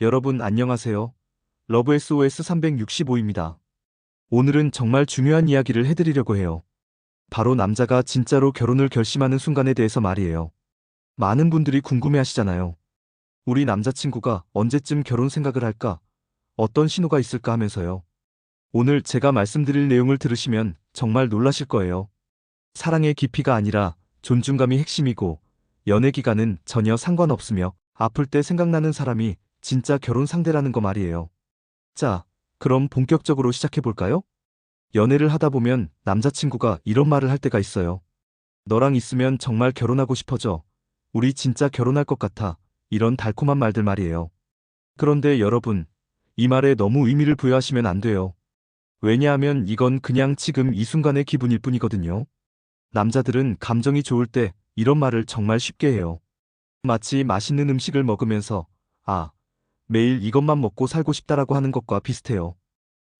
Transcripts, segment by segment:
여러분 안녕하세요. 러브 SOS 365입니다. 오늘은 정말 중요한 이야기를 해드리려고 해요. 바로 남자가 진짜로 결혼을 결심하는 순간에 대해서 말이에요. 많은 분들이 궁금해하시잖아요. 우리 남자친구가 언제쯤 결혼 생각을 할까? 어떤 신호가 있을까 하면서요. 오늘 제가 말씀드릴 내용을 들으시면 정말 놀라실 거예요. 사랑의 깊이가 아니라 존중감이 핵심이고 연애 기간은 전혀 상관없으며 아플 때 생각나는 사람이 진짜 결혼 상대라는 거 말이에요. 자, 그럼 본격적으로 시작해볼까요? 연애를 하다 보면 남자친구가 이런 말을 할 때가 있어요. 너랑 있으면 정말 결혼하고 싶어져. 우리 진짜 결혼할 것 같아. 이런 달콤한 말들 말이에요. 그런데 여러분, 이 말에 너무 의미를 부여하시면 안 돼요. 왜냐하면 이건 그냥 지금 이 순간의 기분일 뿐이거든요. 남자들은 감정이 좋을 때 이런 말을 정말 쉽게 해요. 마치 맛있는 음식을 먹으면서, 아, 매일 이것만 먹고 살고 싶다라고 하는 것과 비슷해요.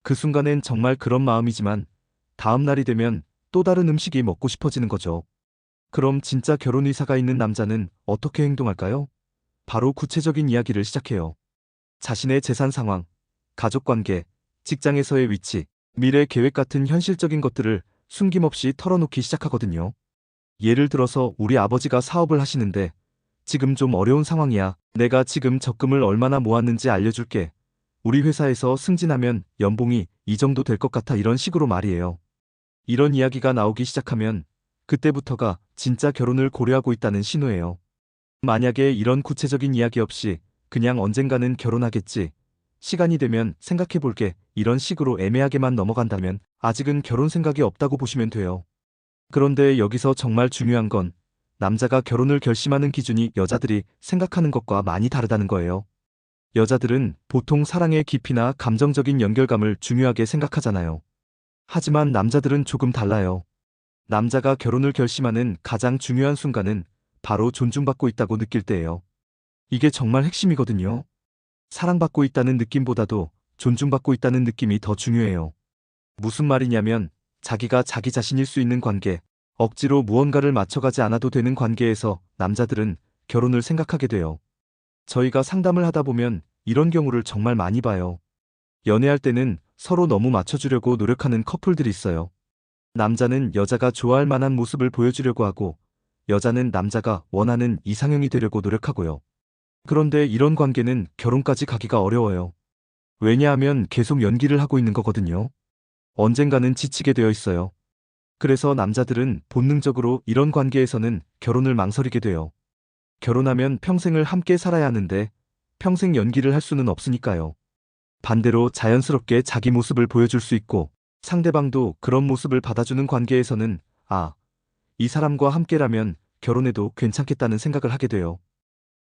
그 순간엔 정말 그런 마음이지만 다음 날이 되면 또 다른 음식이 먹고 싶어지는 거죠. 그럼 진짜 결혼 의사가 있는 남자는 어떻게 행동할까요? 바로 구체적인 이야기를 시작해요. 자신의 재산 상황, 가족 관계, 직장에서의 위치, 미래 계획 같은 현실적인 것들을 숨김없이 털어놓기 시작하거든요. 예를 들어서 우리 아버지가 사업을 하시는데 지금 좀 어려운 상황이야. 내가 지금 적금을 얼마나 모았는지 알려줄게. 우리 회사에서 승진하면 연봉이 이 정도 될 것 같아. 이런 식으로 말이에요. 이런 이야기가 나오기 시작하면 그때부터가 진짜 결혼을 고려하고 있다는 신호예요. 만약에 이런 구체적인 이야기 없이 그냥 언젠가는 결혼하겠지. 시간이 되면 생각해볼게. 이런 식으로 애매하게만 넘어간다면 아직은 결혼 생각이 없다고 보시면 돼요. 그런데 여기서 정말 중요한 건 남자가 결혼을 결심하는 기준이 여자들이 생각하는 것과 많이 다르다는 거예요. 여자들은 보통 사랑의 깊이나 감정적인 연결감을 중요하게 생각하잖아요. 하지만 남자들은 조금 달라요. 남자가 결혼을 결심하는 가장 중요한 순간은 바로 존중받고 있다고 느낄 때예요. 이게 정말 핵심이거든요. 사랑받고 있다는 느낌보다도 존중받고 있다는 느낌이 더 중요해요. 무슨 말이냐면 자기가 자기 자신일 수 있는 관계, 억지로 무언가를 맞춰가지 않아도 되는 관계에서 남자들은 결혼을 생각하게 돼요. 저희가 상담을 하다 보면 이런 경우를 정말 많이 봐요. 연애할 때는 서로 너무 맞춰주려고 노력하는 커플들이 있어요. 남자는 여자가 좋아할 만한 모습을 보여주려고 하고, 여자는 남자가 원하는 이상형이 되려고 노력하고요. 그런데 이런 관계는 결혼까지 가기가 어려워요. 왜냐하면 계속 연기를 하고 있는 거거든요. 언젠가는 지치게 되어 있어요. 그래서 남자들은 본능적으로 이런 관계에서는 결혼을 망설이게 돼요. 결혼하면 평생을 함께 살아야 하는데 평생 연기를 할 수는 없으니까요. 반대로 자연스럽게 자기 모습을 보여줄 수 있고 상대방도 그런 모습을 받아주는 관계에서는 아, 이 사람과 함께라면 결혼해도 괜찮겠다는 생각을 하게 돼요.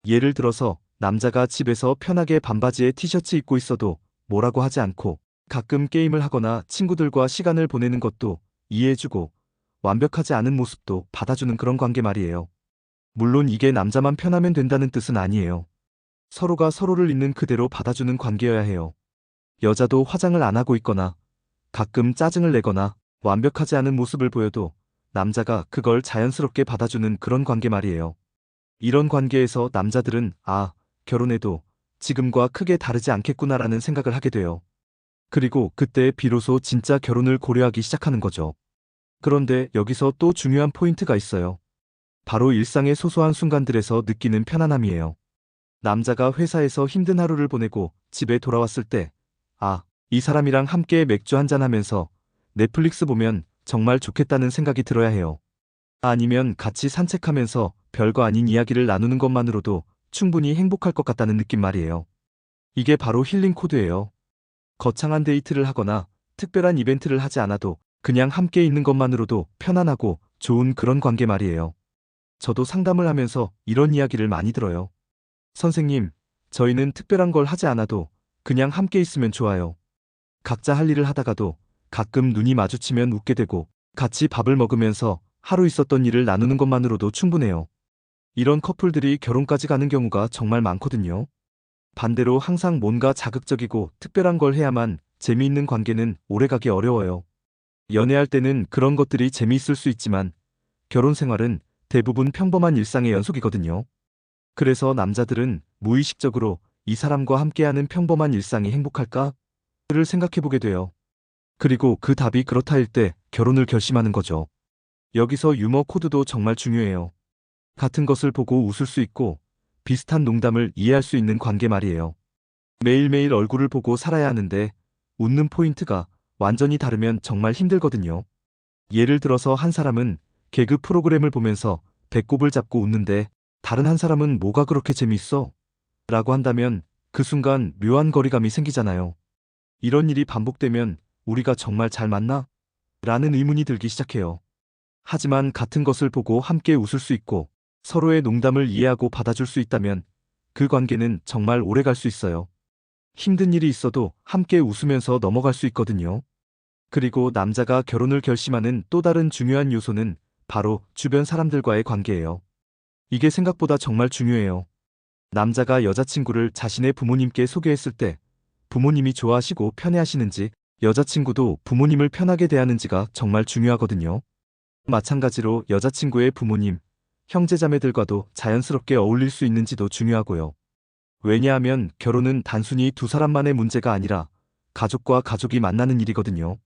예를 들어서 남자가 집에서 편하게 반바지에 티셔츠 입고 있어도 뭐라고 하지 않고 가끔 게임을 하거나 친구들과 시간을 보내는 것도 이해해주고 완벽하지 않은 모습도 받아주는 그런 관계 말이에요. 물론 이게 남자만 편하면 된다는 뜻은 아니에요. 서로가 서로를 있는 그대로 받아주는 관계여야 해요. 여자도 화장을 안 하고 있거나 가끔 짜증을 내거나 완벽하지 않은 모습을 보여도 남자가 그걸 자연스럽게 받아주는 그런 관계 말이에요. 이런 관계에서 남자들은 아, 결혼해도 지금과 크게 다르지 않겠구나라는 생각을 하게 돼요. 그리고 그때 비로소 진짜 결혼을 고려하기 시작하는 거죠. 그런데 여기서 또 중요한 포인트가 있어요. 바로 일상의 소소한 순간들에서 느끼는 편안함이에요. 남자가 회사에서 힘든 하루를 보내고 집에 돌아왔을 때, 아, 이 사람이랑 함께 맥주 한잔 하면서 넷플릭스 보면 정말 좋겠다는 생각이 들어야 해요. 아니면 같이 산책하면서 별거 아닌 이야기를 나누는 것만으로도 충분히 행복할 것 같다는 느낌 말이에요. 이게 바로 힐링 코드예요. 거창한 데이트를 하거나 특별한 이벤트를 하지 않아도 그냥 함께 있는 것만으로도 편안하고 좋은 그런 관계 말이에요. 저도 상담을 하면서 이런 이야기를 많이 들어요. 선생님, 저희는 특별한 걸 하지 않아도 그냥 함께 있으면 좋아요. 각자 할 일을 하다가도 가끔 눈이 마주치면 웃게 되고 같이 밥을 먹으면서 하루 있었던 일을 나누는 것만으로도 충분해요. 이런 커플들이 결혼까지 가는 경우가 정말 많거든요. 반대로 항상 뭔가 자극적이고 특별한 걸 해야만 재미있는 관계는 오래가기 어려워요. 연애할 때는 그런 것들이 재미있을 수 있지만 결혼 생활은 대부분 평범한 일상의 연속이거든요. 그래서 남자들은 무의식적으로 이 사람과 함께하는 평범한 일상이 행복할까? 를 생각해보게 돼요. 그리고 그 답이 그렇다일 때 결혼을 결심하는 거죠. 여기서 유머 코드도 정말 중요해요. 같은 것을 보고 웃을 수 있고 비슷한 농담을 이해할 수 있는 관계 말이에요. 매일매일 얼굴을 보고 살아야 하는데 웃는 포인트가 완전히 다르면 정말 힘들거든요. 예를 들어서 한 사람은 개그 프로그램을 보면서 배꼽을 잡고 웃는데 다른 한 사람은 뭐가 그렇게 재밌어? 라고 한다면 그 순간 묘한 거리감이 생기잖아요. 이런 일이 반복되면 우리가 정말 잘 맞나? 라는 의문이 들기 시작해요. 하지만 같은 것을 보고 함께 웃을 수 있고 서로의 농담을 이해하고 받아줄 수 있다면 그 관계는 정말 오래 갈 수 있어요. 힘든 일이 있어도 함께 웃으면서 넘어갈 수 있거든요. 그리고 남자가 결혼을 결심하는 또 다른 중요한 요소는 바로 주변 사람들과의 관계예요. 이게 생각보다 정말 중요해요. 남자가 여자친구를 자신의 부모님께 소개했을 때 부모님이 좋아하시고 편해하시는지, 여자친구도 부모님을 편하게 대하는지가 정말 중요하거든요. 마찬가지로 여자친구의 부모님, 형제자매들과도 자연스럽게 어울릴 수 있는지도 중요하고요. 왜냐하면 결혼은 단순히 두 사람만의 문제가 아니라 가족과 가족이 만나는 일이거든요.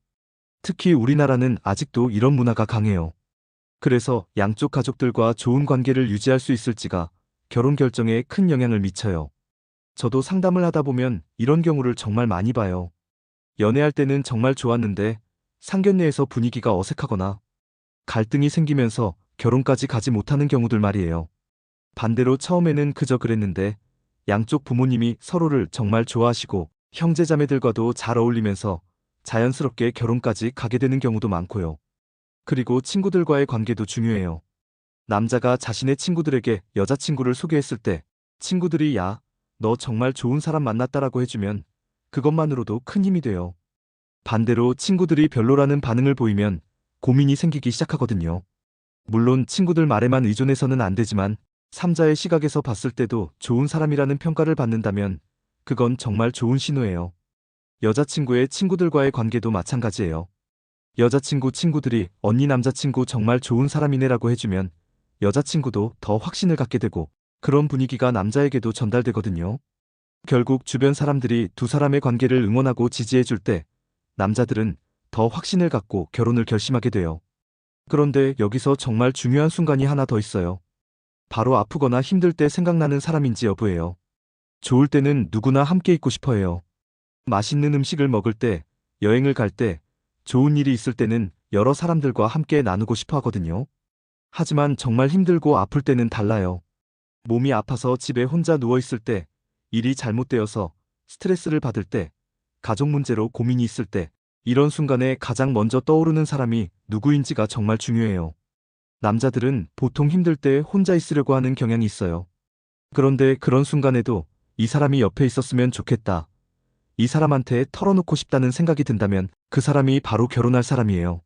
특히 우리나라는 아직도 이런 문화가 강해요. 그래서 양쪽 가족들과 좋은 관계를 유지할 수 있을지가 결혼 결정에 큰 영향을 미쳐요. 저도 상담을 하다 보면 이런 경우를 정말 많이 봐요. 연애할 때는 정말 좋았는데 상견례에서 분위기가 어색하거나 갈등이 생기면서 결혼까지 가지 못하는 경우들 말이에요. 반대로 처음에는 그저 그랬는데 양쪽 부모님이 서로를 정말 좋아하시고 형제자매들과도 잘 어울리면서 자연스럽게 결혼까지 가게 되는 경우도 많고요. 그리고 친구들과의 관계도 중요해요. 남자가 자신의 친구들에게 여자친구를 소개했을 때 친구들이 야, 너 정말 좋은 사람 만났다라고 해주면 그것만으로도 큰 힘이 돼요. 반대로 친구들이 별로라는 반응을 보이면 고민이 생기기 시작하거든요. 물론 친구들 말에만 의존해서는 안 되지만 3자의 시각에서 봤을 때도 좋은 사람이라는 평가를 받는다면 그건 정말 좋은 신호예요. 여자친구의 친구들과의 관계도 마찬가지예요. 여자친구 친구들이 언니 남자친구 정말 좋은 사람이네라고 해주면 여자친구도 더 확신을 갖게 되고 그런 분위기가 남자에게도 전달되거든요. 결국 주변 사람들이 두 사람의 관계를 응원하고 지지해줄 때 남자들은 더 확신을 갖고 결혼을 결심하게 돼요. 그런데 여기서 정말 중요한 순간이 하나 더 있어요. 바로 아프거나 힘들 때 생각나는 사람인지 여부예요. 좋을 때는 누구나 함께 있고 싶어 해요. 맛있는 음식을 먹을 때, 여행을 갈 때, 좋은 일이 있을 때는 여러 사람들과 함께 나누고 싶어 하거든요. 하지만 정말 힘들고 아플 때는 달라요. 몸이 아파서 집에 혼자 누워 있을 때, 일이 잘못되어서 스트레스를 받을 때, 가족 문제로 고민이 있을 때, 이런 순간에 가장 먼저 떠오르는 사람이 누구인지가 정말 중요해요. 남자들은 보통 힘들 때 혼자 있으려고 하는 경향이 있어요. 그런데 그런 순간에도 이 사람이 옆에 있었으면 좋겠다. 이 사람한테 털어놓고 싶다는 생각이 든다면 그 사람이 바로 결혼할 사람이에요.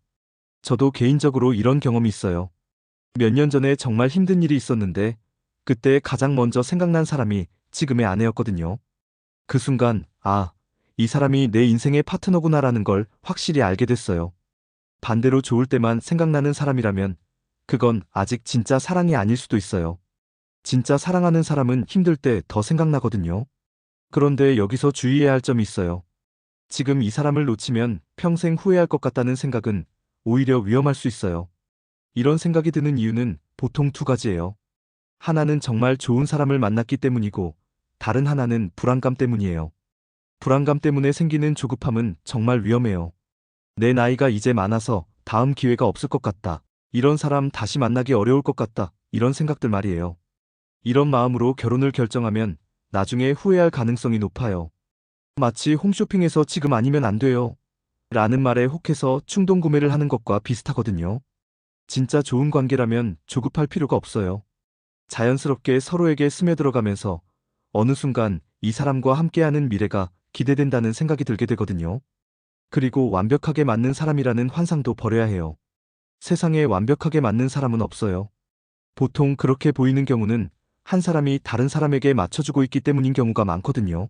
저도 개인적으로 이런 경험이 있어요. 몇 년 전에 정말 힘든 일이 있었는데 그때 가장 먼저 생각난 사람이 지금의 아내였거든요. 그 순간, 아, 이 사람이 내 인생의 파트너구나라는 걸 확실히 알게 됐어요. 반대로 좋을 때만 생각나는 사람이라면 그건 아직 진짜 사랑이 아닐 수도 있어요. 진짜 사랑하는 사람은 힘들 때 더 생각나거든요. 그런데 여기서 주의해야 할 점이 있어요. 지금 이 사람을 놓치면 평생 후회할 것 같다는 생각은 오히려 위험할 수 있어요. 이런 생각이 드는 이유는 보통 두 가지예요. 하나는 정말 좋은 사람을 만났기 때문이고 다른 하나는 불안감 때문이에요. 불안감 때문에 생기는 조급함은 정말 위험해요. 내 나이가 이제 많아서 다음 기회가 없을 것 같다. 이런 사람 다시 만나기 어려울 것 같다. 이런 생각들 말이에요. 이런 마음으로 결혼을 결정하면 나중에 후회할 가능성이 높아요. 마치 홈쇼핑에서 지금 아니면 안 돼요. 라는 말에 혹해서 충동 구매를 하는 것과 비슷하거든요. 진짜 좋은 관계라면 조급할 필요가 없어요. 자연스럽게 서로에게 스며들어가면서 어느 순간 이 사람과 함께하는 미래가 기대된다는 생각이 들게 되거든요. 그리고 완벽하게 맞는 사람이라는 환상도 버려야 해요. 세상에 완벽하게 맞는 사람은 없어요. 보통 그렇게 보이는 경우는 한 사람이 다른 사람에게 맞춰주고 있기 때문인 경우가 많거든요.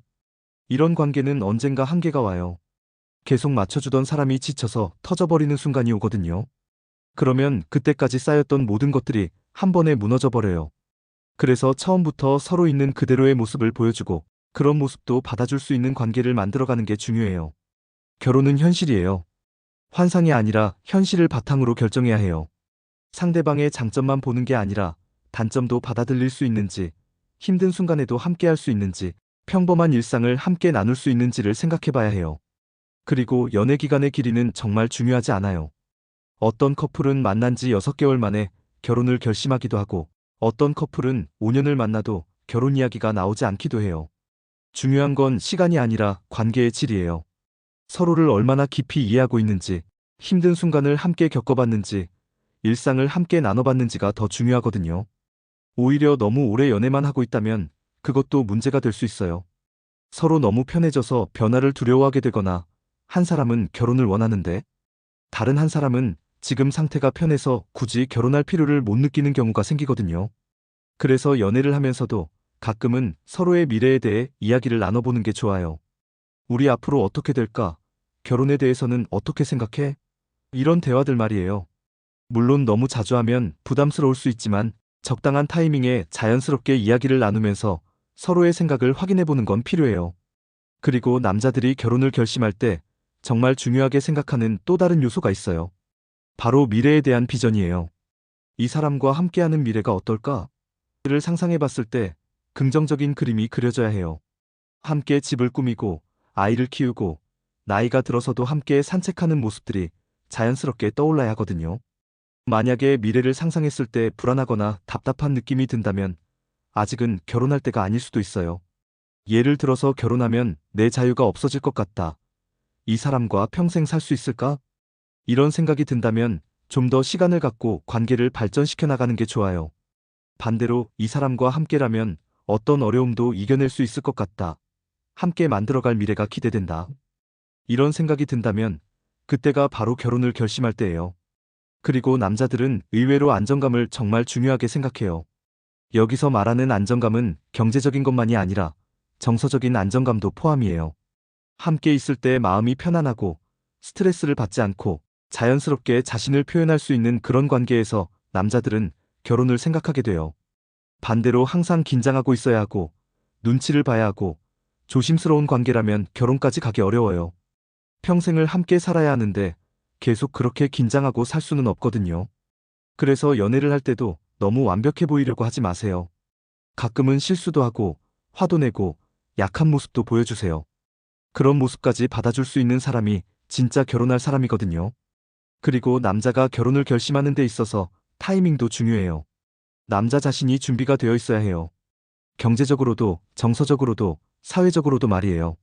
이런 관계는 언젠가 한계가 와요. 계속 맞춰주던 사람이 지쳐서 터져버리는 순간이 오거든요. 그러면 그때까지 쌓였던 모든 것들이 한 번에 무너져 버려요. 그래서 처음부터 서로 있는 그대로의 모습을 보여주고 그런 모습도 받아줄 수 있는 관계를 만들어가는 게 중요해요. 결혼은 현실이에요. 환상이 아니라 현실을 바탕으로 결정해야 해요. 상대방의 장점만 보는 게 아니라 단점도 받아들일 수 있는지, 힘든 순간에도 함께 할 수 있는지, 평범한 일상을 함께 나눌 수 있는지를 생각해 봐야 해요. 그리고 연애 기간의 길이는 정말 중요하지 않아요. 어떤 커플은 만난 지 6개월 만에 결혼을 결심하기도 하고, 어떤 커플은 5년을 만나도 결혼 이야기가 나오지 않기도 해요. 중요한 건 시간이 아니라 관계의 질이에요. 서로를 얼마나 깊이 이해하고 있는지, 힘든 순간을 함께 겪어봤는지, 일상을 함께 나눠봤는지가 더 중요하거든요. 오히려 너무 오래 연애만 하고 있다면 그것도 문제가 될 수 있어요. 서로 너무 편해져서 변화를 두려워하게 되거나, 한 사람은 결혼을 원하는데 다른 한 사람은 지금 상태가 편해서 굳이 결혼할 필요를 못 느끼는 경우가 생기거든요. 그래서 연애를 하면서도 가끔은 서로의 미래에 대해 이야기를 나눠보는 게 좋아요. 우리 앞으로 어떻게 될까? 결혼에 대해서는 어떻게 생각해? 이런 대화들 말이에요. 물론 너무 자주 하면 부담스러울 수 있지만 적당한 타이밍에 자연스럽게 이야기를 나누면서 서로의 생각을 확인해보는 건 필요해요. 그리고 남자들이 결혼을 결심할 때 정말 중요하게 생각하는 또 다른 요소가 있어요. 바로 미래에 대한 비전이에요. 이 사람과 함께하는 미래가 어떨까? 를 상상해봤을 때 긍정적인 그림이 그려져야 해요. 함께 집을 꾸미고 아이를 키우고 나이가 들어서도 함께 산책하는 모습들이 자연스럽게 떠올라야 하거든요. 만약에 미래를 상상했을 때 불안하거나 답답한 느낌이 든다면 아직은 결혼할 때가 아닐 수도 있어요. 예를 들어서 결혼하면 내 자유가 없어질 것 같다. 이 사람과 평생 살 수 있을까? 이런 생각이 든다면 좀 더 시간을 갖고 관계를 발전시켜 나가는 게 좋아요. 반대로 이 사람과 함께라면 어떤 어려움도 이겨낼 수 있을 것 같다. 함께 만들어갈 미래가 기대된다. 이런 생각이 든다면 그때가 바로 결혼을 결심할 때예요. 그리고 남자들은 의외로 안정감을 정말 중요하게 생각해요. 여기서 말하는 안정감은 경제적인 것만이 아니라 정서적인 안정감도 포함이에요. 함께 있을 때 마음이 편안하고 스트레스를 받지 않고 자연스럽게 자신을 표현할 수 있는 그런 관계에서 남자들은 결혼을 생각하게 돼요. 반대로 항상 긴장하고 있어야 하고 눈치를 봐야 하고 조심스러운 관계라면 결혼까지 가기 어려워요. 평생을 함께 살아야 하는데 계속 그렇게 긴장하고 살 수는 없거든요. 그래서 연애를 할 때도 너무 완벽해 보이려고 하지 마세요. 가끔은 실수도 하고 화도 내고 약한 모습도 보여주세요. 그런 모습까지 받아줄 수 있는 사람이 진짜 결혼할 사람이거든요. 그리고 남자가 결혼을 결심하는 데 있어서 타이밍도 중요해요. 남자 자신이 준비가 되어 있어야 해요. 경제적으로도, 정서적으로도, 사회적으로도 말이에요.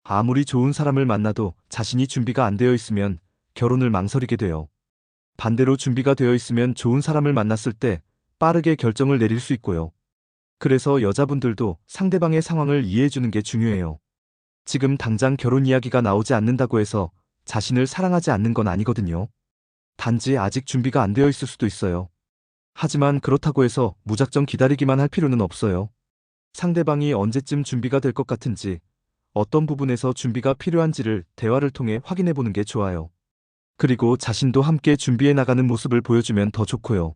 아무리 좋은 사람을 만나도 자신이 준비가 안 되어 있으면 결혼을 망설이게 돼요. 반대로 준비가 되어 있으면 좋은 사람을 만났을 때 빠르게 결정을 내릴 수 있고요. 그래서 여자분들도 상대방의 상황을 이해해주는 게 중요해요. 지금 당장 결혼 이야기가 나오지 않는다고 해서 자신을 사랑하지 않는 건 아니거든요. 단지 아직 준비가 안 되어 있을 수도 있어요. 하지만 그렇다고 해서 무작정 기다리기만 할 필요는 없어요. 상대방이 언제쯤 준비가 될 것 같은지, 어떤 부분에서 준비가 필요한지를 대화를 통해 확인해 보는 게 좋아요. 그리고 자신도 함께 준비해 나가는 모습을 보여주면 더 좋고요.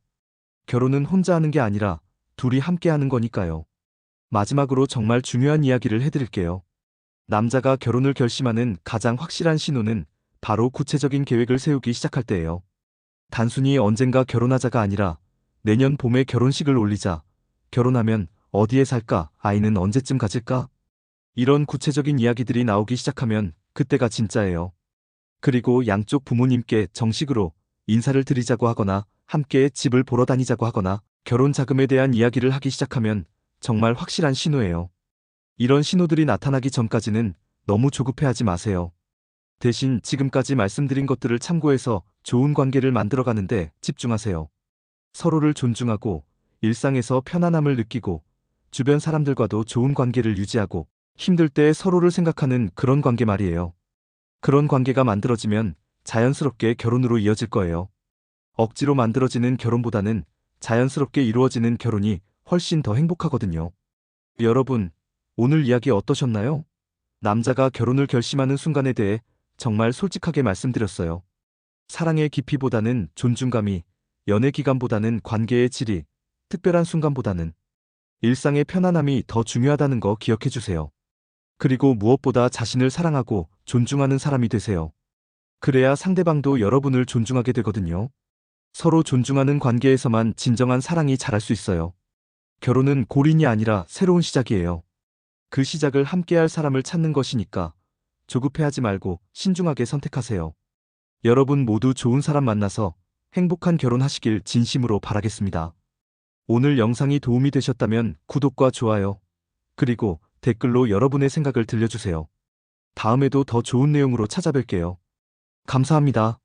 결혼은 혼자 하는 게 아니라 둘이 함께 하는 거니까요. 마지막으로 정말 중요한 이야기를 해드릴게요. 남자가 결혼을 결심하는 가장 확실한 신호는 바로 구체적인 계획을 세우기 시작할 때예요. 단순히 언젠가 결혼하자가 아니라 내년 봄에 결혼식을 올리자, 결혼하면 어디에 살까, 아이는 언제쯤 가질까? 이런 구체적인 이야기들이 나오기 시작하면 그때가 진짜예요. 그리고 양쪽 부모님께 정식으로 인사를 드리자고 하거나 함께 집을 보러 다니자고 하거나 결혼 자금에 대한 이야기를 하기 시작하면 정말 확실한 신호예요. 이런 신호들이 나타나기 전까지는 너무 조급해하지 마세요. 대신 지금까지 말씀드린 것들을 참고해서 좋은 관계를 만들어가는데 집중하세요. 서로를 존중하고 일상에서 편안함을 느끼고 주변 사람들과도 좋은 관계를 유지하고 힘들 때 서로를 생각하는 그런 관계 말이에요. 그런 관계가 만들어지면 자연스럽게 결혼으로 이어질 거예요. 억지로 만들어지는 결혼보다는 자연스럽게 이루어지는 결혼이 훨씬 더 행복하거든요. 여러분, 오늘 이야기 어떠셨나요? 남자가 결혼을 결심하는 순간에 대해 정말 솔직하게 말씀드렸어요. 사랑의 깊이보다는 존중감이, 연애 기간보다는 관계의 질이, 특별한 순간보다는 일상의 편안함이 더 중요하다는 거 기억해 주세요. 그리고 무엇보다 자신을 사랑하고 존중하는 사람이 되세요. 그래야 상대방도 여러분을 존중하게 되거든요. 서로 존중하는 관계에서만 진정한 사랑이 자랄 수 있어요. 결혼은 골인이 아니라 새로운 시작이에요. 그 시작을 함께할 사람을 찾는 것이니까 조급해하지 말고 신중하게 선택하세요. 여러분 모두 좋은 사람 만나서 행복한 결혼하시길 진심으로 바라겠습니다. 오늘 영상이 도움이 되셨다면 구독과 좋아요, 그리고 댓글로 여러분의 생각을 들려주세요. 다음에도 더 좋은 내용으로 찾아뵐게요. 감사합니다.